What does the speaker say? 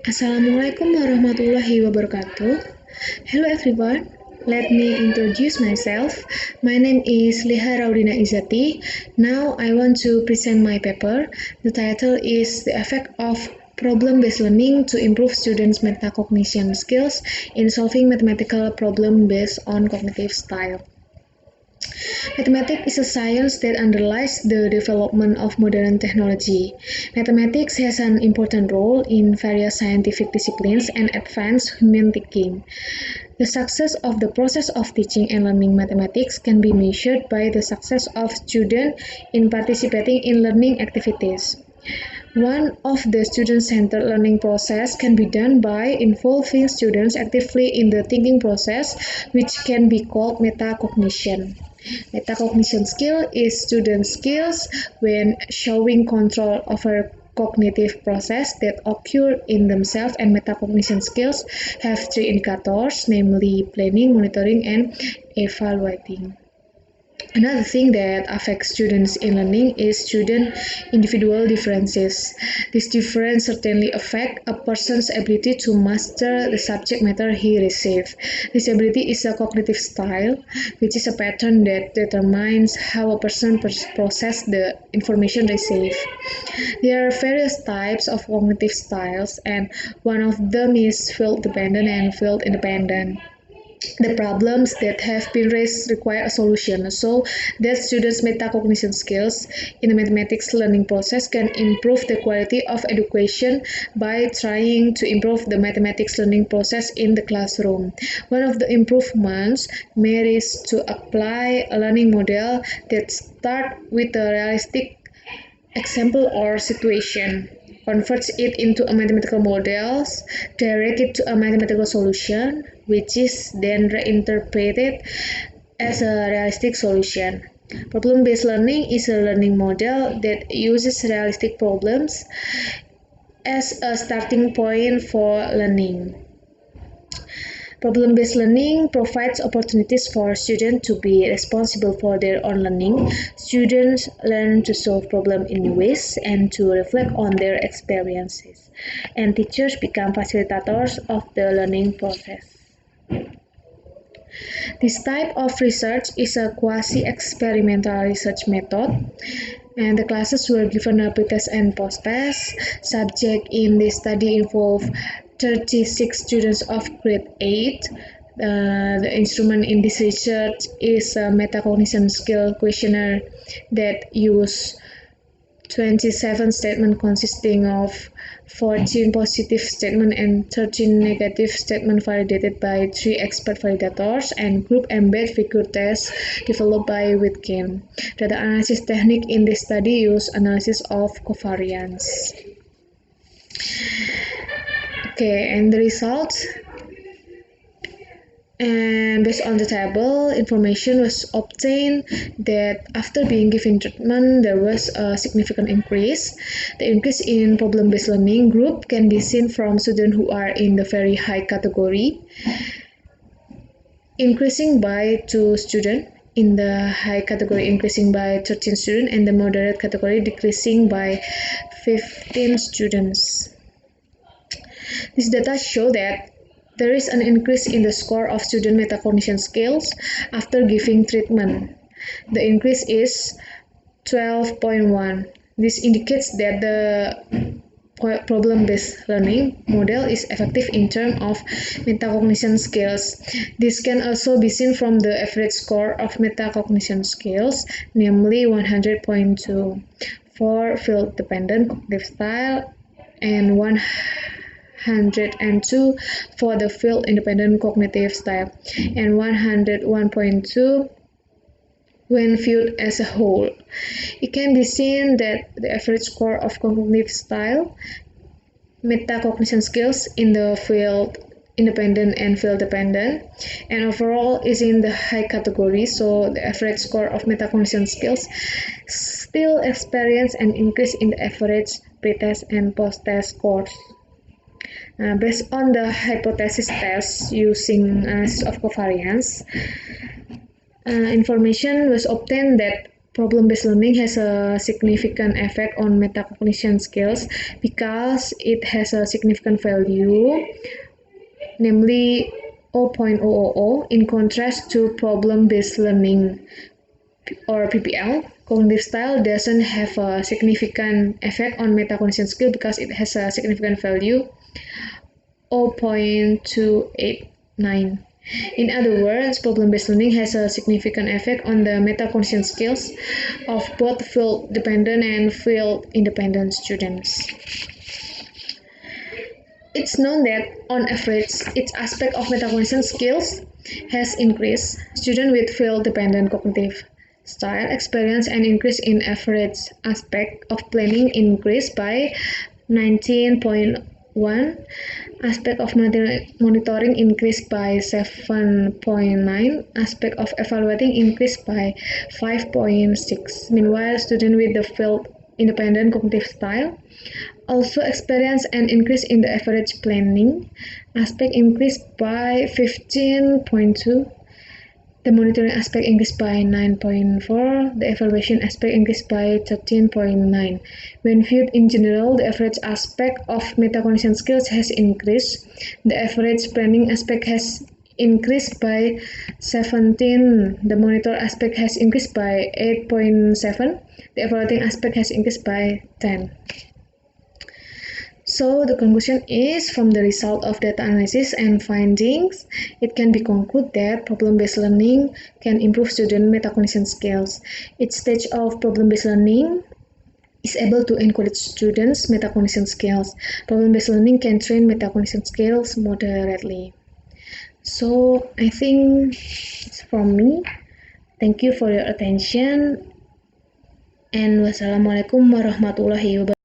Assalamualaikum warahmatullahi wabarakatuh. Hello everyone. Let me introduce myself. My name is Liha Raudina Izati. Now I want to present my paper. The title is The Effect of Problem-Based Learning to Improve Students' Metacognition Skills in Solving Mathematical Problem Based on Cognitive Style. Mathematics is a science that underlies the development of modern technology. Mathematics has an important role in various scientific disciplines and advanced human thinking. The success of the process of teaching and learning mathematics can be measured by the success of students in participating in learning activities. One of the student-centered learning process can be done by involving students actively in the thinking process, which can be called metacognition. Metacognition skill is student skills when showing control over cognitive process that occur in themselves, and metacognition skills have three indicators, namely planning, monitoring, and evaluating. Another thing that affects students in learning is student individual differences. This difference certainly affect a person's ability to master the subject matter he receives. This ability is a cognitive style, which is a pattern that determines how a person processes the information received. There are various types of cognitive styles, and one of them is field-dependent and field-independent. The problems that have been raised require a solution, so that students' metacognition skills in the mathematics learning process can improve the quality of education by trying to improve the mathematics learning process in the classroom. One of the improvements may is to apply a learning model that starts with a realistic example or situation, converts it into a mathematical model, direct it to a mathematical solution, which is then reinterpreted as a realistic solution. Problem-based learning is a learning model that uses realistic problems as a starting point for learning. Problem-based learning provides opportunities for students to be responsible for their own learning. Students learn to solve problems in new ways and to reflect on their experiences. And teachers become facilitators of the learning process. This type of research is a quasi-experimental research method, and the classes were given a pre-test and post-test. Subject in this study involve 36 students of grade 8. The instrument in this research is a metacognition skill questionnaire that use 27 statements consisting of 14 positive statements and 13 negative statements validated by 3 expert validators, and group embed figure test developed by Wittgen. Data analysis technique in this study use analysis of covariance. Okay, and the results. And based on the table, information was obtained that after being given treatment, there was a significant increase. The increase in problem-based learning group can be seen from students who are in the very high category, increasing by 2 students, in the high category increasing by 13 students, and the moderate category decreasing by 15 students. This data show that there is an increase in the score of student metacognition skills after giving treatment. The increase is 12.1. This indicates that the problem-based learning model is effective in terms of metacognition skills. This can also be seen from the average score of metacognition skills, namely 100.2 for field-dependent cognitive style and 102 for the field-independent cognitive style, and 101.2 when viewed as a whole. It can be seen that the average score of cognitive style, metacognition skills in the field-independent and field-dependent, and overall is in the high category, so the average score of metacognition skills still experience an increase in the average pre-test and post-test scores. Based on the hypothesis test using analysis of covariance, information was obtained that problem-based learning has a significant effect on metacognition skills because it has a significant value, namely 0.000, in contrast to problem-based learning or PBL. Cognitive style doesn't have a significant effect on metacognition skill because it has a significant value 0.289. In other words, problem-based learning has a significant effect on the metacognition skills of both field-dependent and field-independent students. It's known that, on average, each aspect of metacognition skills has increased. Students with field-dependent cognitive style experience an increase in average aspect of planning increased by 19.1, aspect of monitoring increased by 7.9, aspect of evaluating increased by 5.6. Meanwhile, students with the field independent cognitive style also experience an increase in the average planning aspect increased by 15.2. The monitoring aspect increased by 9.4, the evaluation aspect increased by 13.9. When viewed in general, the average aspect of metacognition skills has increased. The average planning aspect has increased by 17, the monitor aspect has increased by 8.7, the evaluating aspect has increased by 10. So the conclusion is, from the result of data analysis and findings, it can be concluded that problem-based learning can improve student metacognition skills. Each stage of problem-based learning is able to encourage students' metacognition skills. Problem-based learning can train metacognition skills moderately. So I think it's from me. Thank you for your attention, and wassalamualaikum warahmatullahi wabarakatuh.